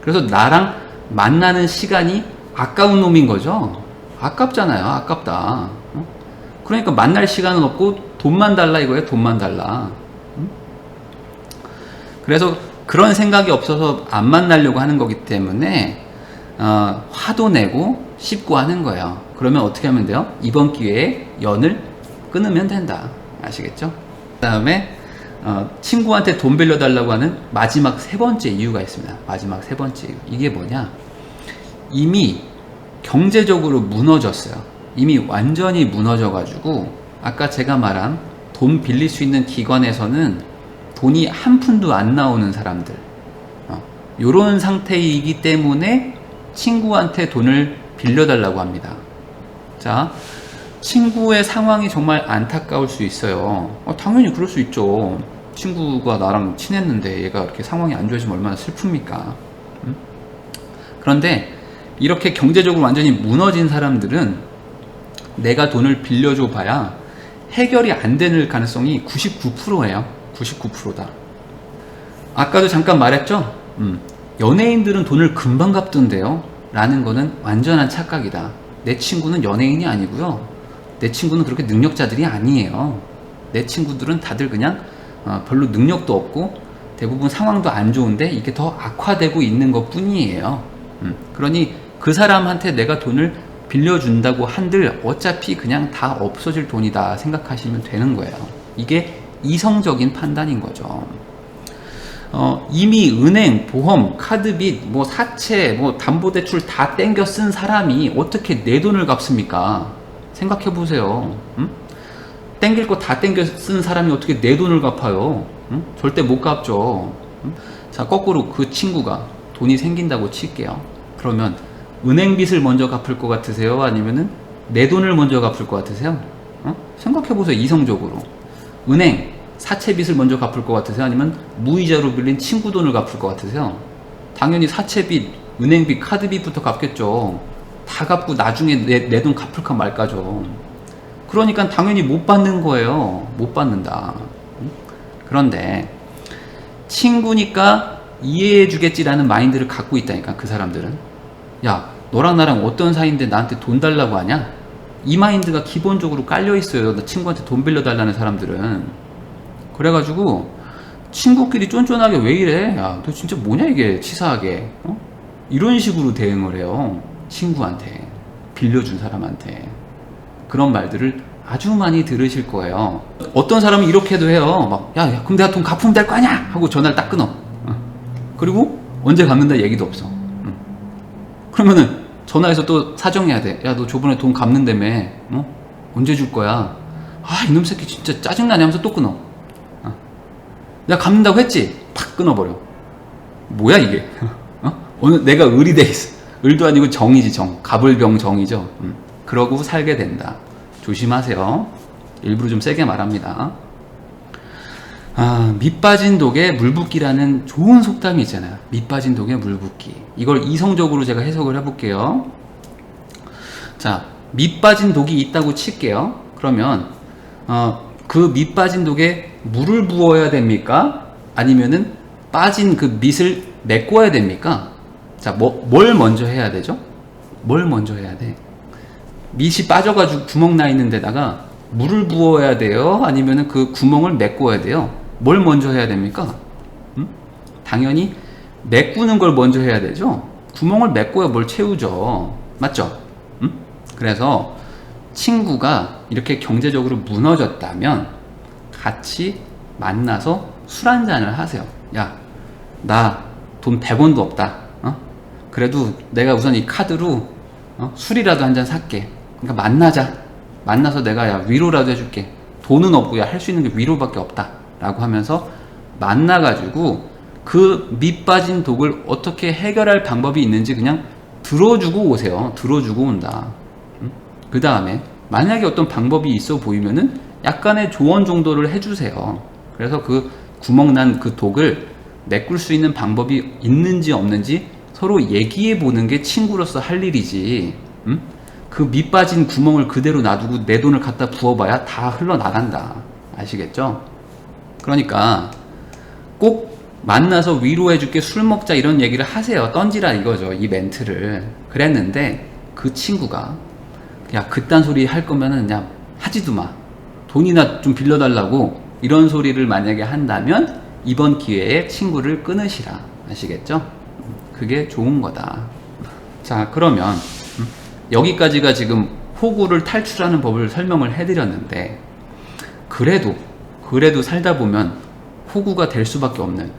그래서 나랑 만나는 시간이 아까운 놈인 거죠. 아깝잖아요. 아깝다. 그러니까 만날 시간은 없고 돈만 달라 이거예요. 돈만 달라. 그래서 그런 생각이 없어서 안 만나려고 하는 거기 때문에 화도 내고 씹고 하는 거예요. 그러면 어떻게 하면 돼요? 이번 기회에 연을 끊으면 된다. 아시겠죠? 그 다음에 친구한테 돈 빌려달라고 하는 마지막 세 번째 이유가 있습니다. 마지막 세 번째 이유. 이게 뭐냐? 이미 경제적으로 무너졌어요. 이미 완전히 무너져가지고 아까 제가 말한 돈 빌릴 수 있는 기관에서는 돈이 한 푼도 안 나오는 사람들, 요런 상태이기 때문에 친구한테 돈을 빌려달라고 합니다. 자, 친구의 상황이 정말 안타까울 수 있어요. 당연히 그럴 수 있죠. 친구가 나랑 친했는데 얘가 이렇게 상황이 안 좋아지면 얼마나 슬픕니까? 그런데 이렇게 경제적으로 완전히 무너진 사람들은 내가 돈을 빌려줘 봐야 해결이 안 되는 가능성이 99%예요. 99%다. 아까도 잠깐 말했죠? 연예인들은 돈을 금방 갚던데요. 라는 거는 완전한 착각이다. 내 친구는 연예인이 아니고요. 내 친구는 그렇게 능력자들이 아니에요. 내 친구들은 다들 그냥 별로 능력도 없고 대부분 상황도 안 좋은데 이게 더 악화되고 있는 것 뿐이에요. 그러니 그 사람한테 내가 돈을 빌려준다고 한들 어차피 그냥 다 없어질 돈이다 생각하시면 되는 거예요. 이게 이성적인 판단인 거죠. 이미 은행, 보험, 카드빚, 뭐 사채, 뭐 담보대출 다 땡겨 쓴 사람이 어떻게 내 돈을 갚습니까? 생각해 보세요. 땡길 거 다 땡겨 쓴 사람이 어떻게 내 돈을 갚아요? 절대 못 갚죠. 자, 거꾸로 그 친구가 돈이 생긴다고 칠게요. 그러면 은행 빚을 먼저 갚을 것 같으세요? 아니면은 내 돈을 먼저 갚을 것 같으세요? 생각해 보세요. 이성적으로. 은행, 사채 빚을 먼저 갚을 것 같으세요? 아니면 무이자로 빌린 친구 돈을 갚을 것 같으세요? 당연히 사채 빚, 은행 빚, 카드 빚부터 갚겠죠. 다 갚고 나중에 내 돈 갚을까 말까죠. 그러니까 당연히 못 받는 거예요. 못 받는다. 그런데 친구니까 이해해 주겠지라는 마인드를 갖고 있다니까, 그 사람들은. 야, 너랑 나랑 어떤 사이인데 나한테 돈 달라고 하냐? 이 마인드가 기본적으로 깔려 있어요. 나 친구한테 돈 빌려달라는 사람들은. 그래가지고 친구끼리 쫀쫀하게 왜 이래? 야, 너 진짜 뭐냐 이게 치사하게. 이런 식으로 대응을 해요. 친구한테, 빌려준 사람한테. 그런 말들을 아주 많이 들으실 거예요. 어떤 사람은 이렇게도 해요. 막, 야, 그럼 내가 돈 갚으면 될 거 아니야? 하고 전화를 딱 끊어. 그리고 언제 갚는다 얘기도 없어. 그러면은 전화해서 또 사정해야 돼. 야, 너 저번에 돈 갚는다며. 언제 줄 거야? 아, 이놈 새끼 진짜 짜증나네 하면서 또 끊어. 내가 갚는다고 했지? 팍 끊어버려. 뭐야 이게? 오늘 내가 을이 돼 있어. 을도 아니고 정이지, 정. 갑을병 정이죠. 그러고 살게 된다. 조심하세요. 일부러 좀 세게 말합니다. 밑 빠진 독에 물 붓기라는 좋은 속담이 있잖아요. 밑 빠진 독에 물 붓기. 이걸 이성적으로 제가 해석을 해볼게요. 자, 밑 빠진 독이 있다고 칠게요. 그러면 그 밑 빠진 독에 물을 부어야 됩니까? 아니면은 빠진 그 밑을 메꿔야 됩니까? 자, 뭘 먼저 해야 되죠? 뭘 먼저 해야 돼? 밑이 빠져가지고 구멍 나 있는 데다가 물을 부어야 돼요? 아니면은 그 구멍을 메꿔야 돼요? 뭘 먼저 해야 됩니까? 당연히 메꾸는 걸 먼저 해야 되죠? 구멍을 메꿔야 뭘 채우죠. 맞죠? 그래서 친구가 이렇게 경제적으로 무너졌다면 같이 만나서 술 한잔을 하세요. 야, 나 돈 100원도 없다. 그래도 내가 우선 이 카드로 술이라도 한잔 살게. 그러니까 만나자. 만나서 내가 야, 위로라도 해줄게. 돈은 없고 야, 할 수 있는 게 위로밖에 없다. 라고 하면서 만나가지고 그 밑 빠진 독을 어떻게 해결할 방법이 있는지 그냥 들어주고 오세요. 들어주고 온다. 그 다음에 만약에 어떤 방법이 있어 보이면은 약간의 조언 정도를 해주세요. 그래서 그 구멍난 그 독을 메꿀 수 있는 방법이 있는지 없는지 서로 얘기해 보는 게 친구로서 할 일이지. 그 밑 빠진 구멍을 그대로 놔두고 내 돈을 갖다 부어봐야 다 흘러나간다. 아시겠죠? 그러니까 꼭 만나서 위로해줄게, 술 먹자 이런 얘기를 하세요. 던지라 이거죠. 이 멘트를. 그랬는데 그 친구가 야 그딴 소리 할 거면은 그냥 하지도 마. 돈이나 좀 빌려달라고 이런 소리를 만약에 한다면 이번 기회에 친구를 끊으시라. 아시겠죠? 그게 좋은 거다. 자, 그러면 여기까지가 지금 호구를 탈출하는 법을 설명을 해드렸는데 그래도 살다 보면 호구가 될 수밖에 없는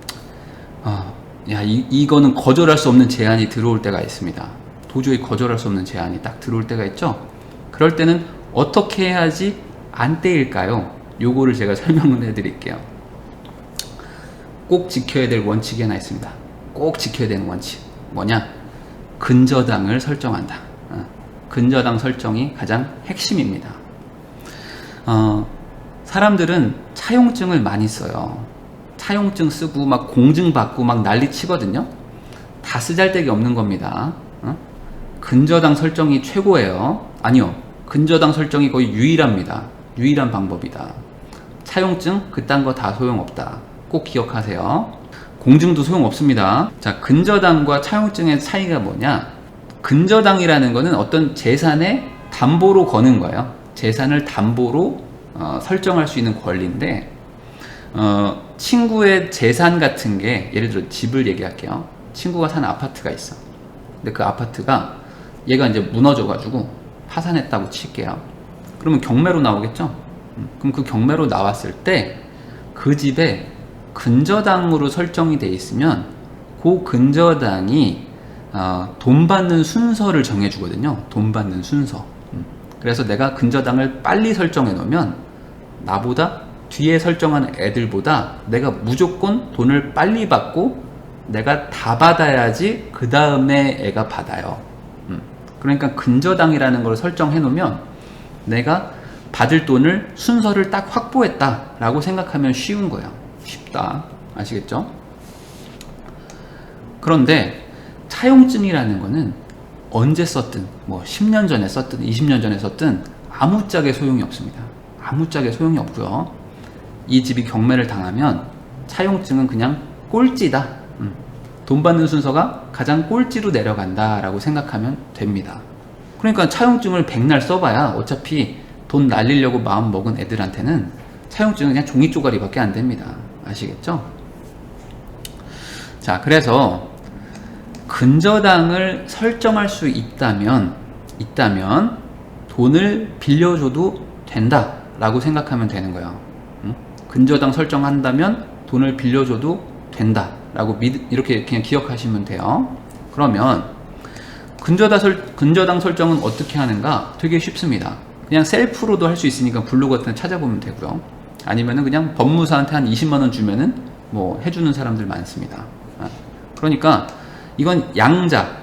이거는 거절할 수 없는 제안이 들어올 때가 있습니다. 도저히 거절할 수 없는 제안이 딱 들어올 때가 있죠. 그럴 때는 어떻게 해야지 안 떼일까요? 요거를 제가 설명을 해드릴게요. 꼭 지켜야 될 원칙이 하나 있습니다. 꼭 지켜야 되는 원칙 뭐냐? 근저당을 설정한다. 근저당 설정이 가장 핵심입니다. 사람들은 차용증을 많이 써요. 차용증 쓰고 막 공증 받고 막 난리 치거든요. 다 쓰잘데기 없는 겁니다. 근저당 설정이 최고예요. 아니요, 근저당 설정이 거의 유일합니다. 유일한 방법이다. 차용증 그딴 거 다 소용없다. 꼭 기억하세요. 공증도 소용없습니다. 자, 근저당과 차용증의 차이가 뭐냐? 근저당이라는 거는 어떤 재산의 담보로 거는 거예요. 재산을 담보로 설정할 수 있는 권리인데 친구의 재산 같은 게, 예를 들어 집을 얘기할게요. 친구가 사는 아파트가 있어. 근데 그 아파트가 얘가 이제 무너져 가지고 파산했다고 칠게요. 그러면 경매로 나오겠죠? 그럼 그 경매로 나왔을 때 그 집에 근저당으로 설정이 돼 있으면 그 근저당이 돈 받는 순서를 정해 주거든요. 돈 받는 순서. 그래서 내가 근저당을 빨리 설정해 놓으면 나보다 뒤에 설정한 애들보다 내가 무조건 돈을 빨리 받고 내가 다 받아야지 그 다음에 애가 받아요. 그러니까 근저당이라는 걸 설정해 놓으면 내가 받을 돈을 순서를 딱 확보했다 라고 생각하면 쉬운 거예요. 쉽다. 아시겠죠? 그런데 차용증이라는 거는 언제 썼든 뭐 10년 전에 썼든 20년 전에 썼든 아무짝에 소용이 없습니다. 아무짝에 소용이 없고요. 이 집이 경매를 당하면 차용증은 그냥 꼴찌다. 돈 받는 순서가 가장 꼴찌로 내려간다 라고 생각하면 됩니다. 그러니까 차용증을 백날 써봐야 어차피 돈 날리려고 마음 먹은 애들한테는 차용증은 그냥 종이 쪼가리밖에 안 됩니다. 아시겠죠? 자, 그래서 근저당을 설정할 수 있다면 돈을 빌려줘도 된다 라고 생각하면 되는 거예요. 근저당 설정한다면 돈을 빌려줘도 된다 라고 이렇게 그냥 기억하시면 돼요. 그러면 근저당 설정은 어떻게 하는가? 되게 쉽습니다. 그냥 셀프로도 할 수 있으니까 블로그 같은 데 찾아보면 되고요. 아니면은 그냥 법무사한테 한 20만원 주면은 뭐 해주는 사람들 많습니다. 그러니까 이건 양자,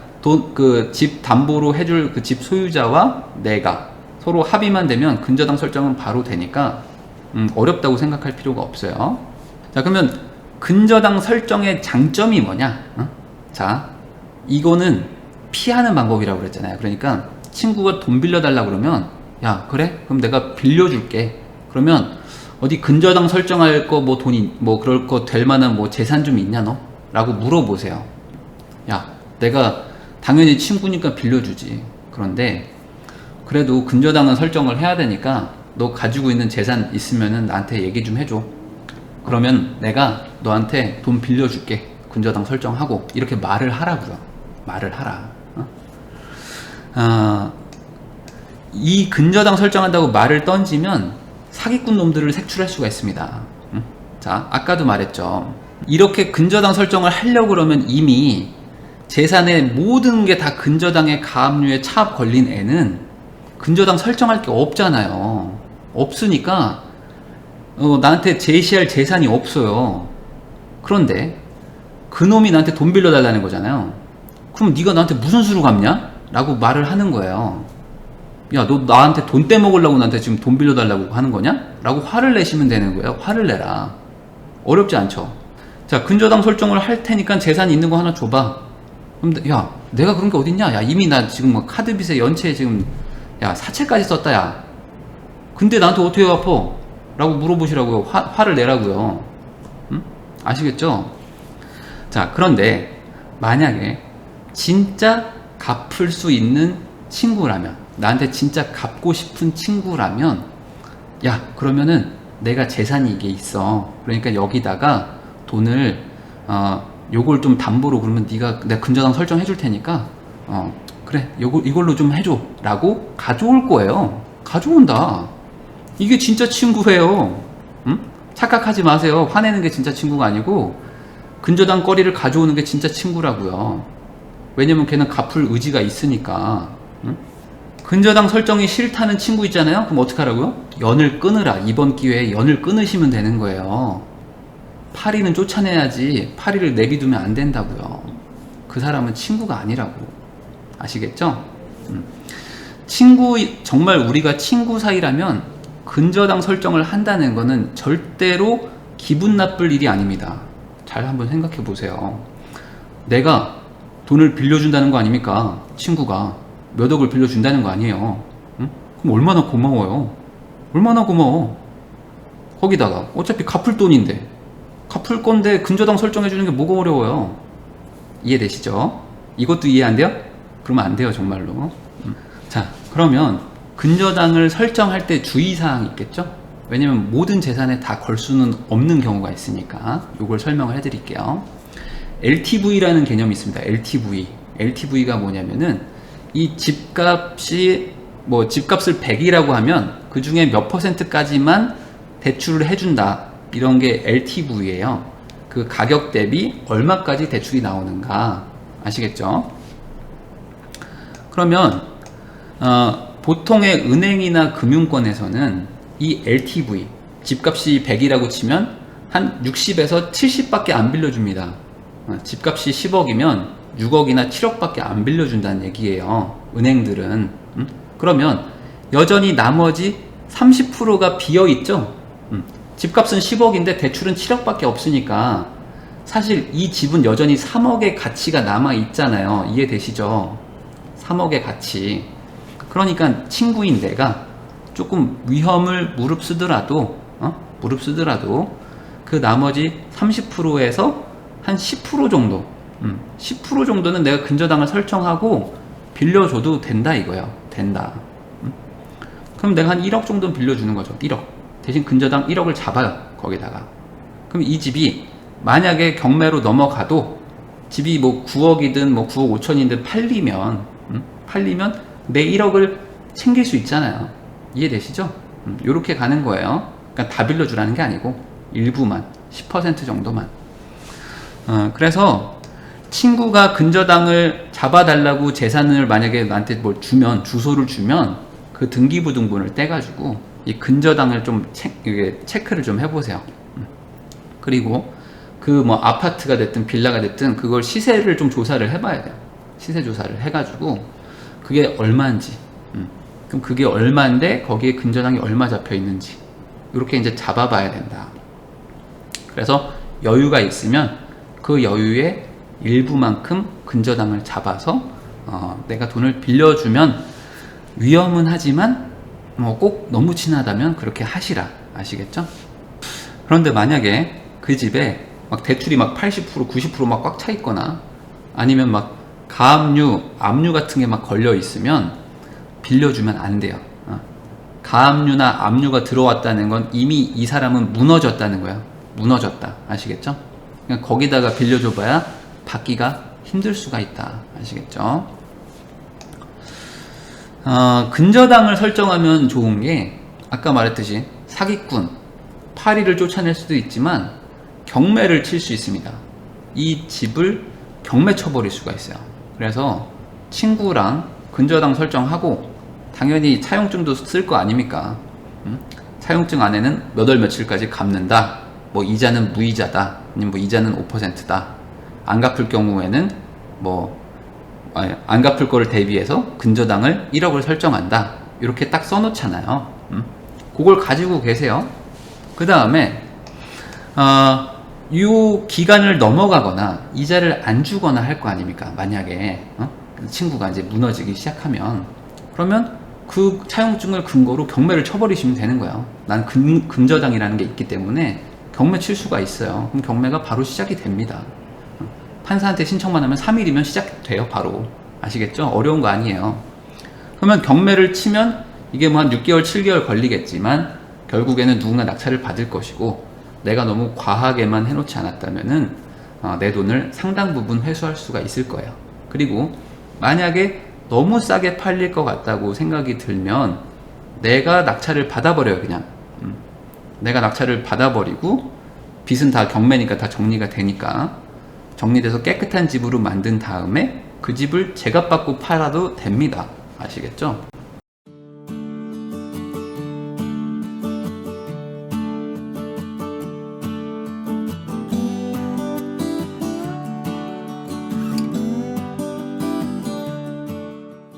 그 집 담보로 해줄 그 집 소유자와 내가 서로 합의만 되면 근저당 설정은 바로 되니까 어렵다고 생각할 필요가 없어요. 자, 그러면 근저당 설정의 장점이 뭐냐? 자, 이거는 피하는 방법이라고 그랬잖아요. 그러니까 친구가 돈 빌려달라고 그러면 야, 그래? 그럼 내가 빌려줄게. 그러면 어디 근저당 설정할 거 뭐 돈이 뭐 그럴 거 될 만한 뭐 재산 좀 있냐 너? 라고 물어보세요. 야, 내가 당연히 친구니까 빌려주지. 그런데 그래도 근저당은 설정을 해야 되니까 너 가지고 있는 재산 있으면은 나한테 얘기 좀 해줘. 그러면 내가 너한테 돈 빌려줄게. 근저당 설정하고. 이렇게 말을 하라고요. 말을 하라. 이 근저당 설정한다고 말을 던지면 사기꾼 놈들을 색출할 수가 있습니다. 자, 아까도 말했죠. 이렇게 근저당 설정을 하려고 그러면 이미 재산의 모든 게 다 근저당의 가압류에 차압 걸린 애는 근저당 설정할 게 없잖아요. 없으니까 나한테 제시할 재산이 없어요. 그런데 그놈이 나한테 돈 빌려달라는 거잖아요. 그럼 네가 나한테 무슨 수로 갚냐? 라고 말을 하는 거예요. 야, 너 나한테 돈 떼먹으려고 나한테 지금 돈 빌려달라고 하는 거냐? 라고 화를 내시면 되는 거예요. 화를 내라. 어렵지 않죠? 자, 근저당 설정을 할 테니까 재산 있는 거 하나 줘봐. 그럼 야, 내가 그런 게 어딨냐? 야, 이미 나 지금 뭐 카드빚에 연체에 지금 야, 사채까지 썼다, 야. 근데 나한테 어떻게 갚어? 라고 물어보시라고요. 화를 내라고요. 아시겠죠? 자, 그런데 만약에 진짜 갚을 수 있는 친구라면, 나한테 진짜 갚고 싶은 친구라면, 야, 그러면은 내가 재산이 이게 있어. 그러니까 여기다가 돈을 요걸 좀 담보로, 그러면 네가 내가 근저당 설정해 줄 테니까 그래, 이걸로 좀 해줘 라고 가져올 거예요. 가져온다. 이게 진짜 친구예요. 응? 착각하지 마세요. 화내는 게 진짜 친구가 아니고 근저당 거리를 가져오는 게 진짜 친구라고요. 왜냐면 걔는 갚을 의지가 있으니까. 응? 근저당 설정이 싫다는 친구 있잖아요. 그럼 어떻게 하라고요? 연을 끊으라. 이번 기회에 연을 끊으시면 되는 거예요. 파리는 쫓아내야지 파리를 내비두면 안 된다고요. 그 사람은 친구가 아니라고. 아시겠죠? 친구, 정말 우리가 친구 사이라면 근저당 설정을 한다는 거는 절대로 기분 나쁠 일이 아닙니다. 잘 한번 생각해 보세요. 내가 돈을 빌려준다는 거 아닙니까? 친구가 몇 억을 빌려준다는 거 아니에요. 응? 그럼 얼마나 고마워요. 얼마나 고마워. 거기다가 어차피 갚을 돈인데, 갚을 건데 근저당 설정해 주는 게 뭐가 어려워요. 이해되시죠? 이것도 이해 안 돼요? 그러면 안 돼요, 정말로. 자, 그러면 근저당을 설정할 때 주의사항이 있겠죠? 왜냐면 모든 재산에 다 걸 수는 없는 경우가 있으니까 이걸 설명을 해드릴게요. LTV라는 개념이 있습니다. LTV. LTV가 뭐냐면은 이 집값이 집값을 100이라고 하면 그 중에 몇 %까지만 대출을 해준다. 이런 게 LTV예요. 그 가격 대비 얼마까지 대출이 나오는가. 아시겠죠? 그러면 보통의 은행이나 금융권에서는 이 LTV, 집값이 100이라고 치면 한 60에서 70밖에 안 빌려줍니다. 집값이 10억이면 6억이나 7억밖에 안 빌려준다는 얘기예요. 은행들은. 그러면 여전히 나머지 30%가 비어있죠. 집값은 10억인데 대출은 7억밖에 없으니까 사실 이 집은 여전히 3억의 가치가 남아있잖아요. 이해되시죠? 3억의 가치. 그러니까 친구인 내가 조금 위험을 무릅쓰더라도 그 나머지 30%에서 한 10% 정도 10% 정도는 내가 근저당을 설정하고 빌려줘도 된다 이거예요. 된다. 그럼 내가 한 1억 정도는 빌려주는 거죠. 1억. 대신 근저당 1억을 잡아요. 거기다가. 그럼 이 집이 만약에 경매로 넘어가도 집이 9억이든 9억 5천이든 팔리면 내 1억을 챙길 수 있잖아요. 이해되시죠? 요렇게 가는 거예요. 그러니까 다 빌려주라는 게 아니고 일부만, 10% 정도만. 그래서 친구가 근저당을 잡아달라고 재산을 만약에 나한테 뭘 주면, 주소를 주면 그 등기부등본을 떼가지고 이 근저당을 좀 체크를 좀 해보세요. 그리고 그 아파트가 됐든 빌라가 됐든 그걸 시세를 좀 조사를 해봐야 돼요. 시세 조사를 해가지고 그게 얼마인지, 그럼 그게 얼마인데 거기에 근저당이 얼마 잡혀 있는지 이렇게 이제 잡아봐야 된다. 그래서 여유가 있으면 그 여유의 일부만큼 근저당을 잡아서 내가 돈을 빌려주면 위험은 하지만 꼭 너무 친하다면 그렇게 하시라. 아시겠죠? 그런데 만약에 그 집에 막 대출이 막 80%, 90% 막 꽉 차 있거나 아니면 막 가압류, 압류 같은 게 막 걸려 있으면 빌려주면 안 돼요. 가압류나 압류가 들어왔다는 건 이미 이 사람은 무너졌다는 거야. 무너졌다. 아시겠죠? 그냥 거기다가 빌려줘봐야 받기가 힘들 수가 있다. 아시겠죠? 근저당을 설정하면 좋은 게 아까 말했듯이 사기꾼, 파리를 쫓아낼 수도 있지만 경매를 칠 수 있습니다. 이 집을 경매 쳐버릴 수가 있어요. 그래서 친구랑 근저당 설정하고 당연히 차용증도 쓸 거 아닙니까? 차용증 안에는 몇 월 며칠까지 갚는다. 이자는 무이자다. 아니면 이자는 5%다. 안 갚을 경우에는 안 갚을 거를 대비해서 근저당을 1억을 설정한다. 이렇게 딱 써놓잖아요. 그걸 가지고 계세요. 그 다음에 이 기간을 넘어가거나 이자를 안 주거나 할 거 아닙니까? 만약에 친구가 이제 무너지기 시작하면 그러면 그 차용증을 근거로 경매를 쳐버리시면 되는 거예요. 난 근저당이라는 게 있기 때문에 경매 칠 수가 있어요. 그럼 경매가 바로 시작이 됩니다. 판사한테 신청만 하면 3일이면 시작돼요. 바로. 아시겠죠? 어려운 거 아니에요. 그러면 경매를 치면 이게 뭐 한 6개월, 7개월 걸리겠지만 결국에는 누군가 낙찰을 받을 것이고, 내가 너무 과하게만 해놓지 않았다면은 내 돈을 상당 부분 회수할 수가 있을 거예요. 그리고 만약에 너무 싸게 팔릴 것 같다고 생각이 들면 내가 낙찰을 받아버려요. 그냥 내가 낙찰을 받아버리고, 빚은 다 경매니까 다 정리가 되니까 정리돼서 깨끗한 집으로 만든 다음에 그 집을 제값 받고 팔아도 됩니다. 아시겠죠?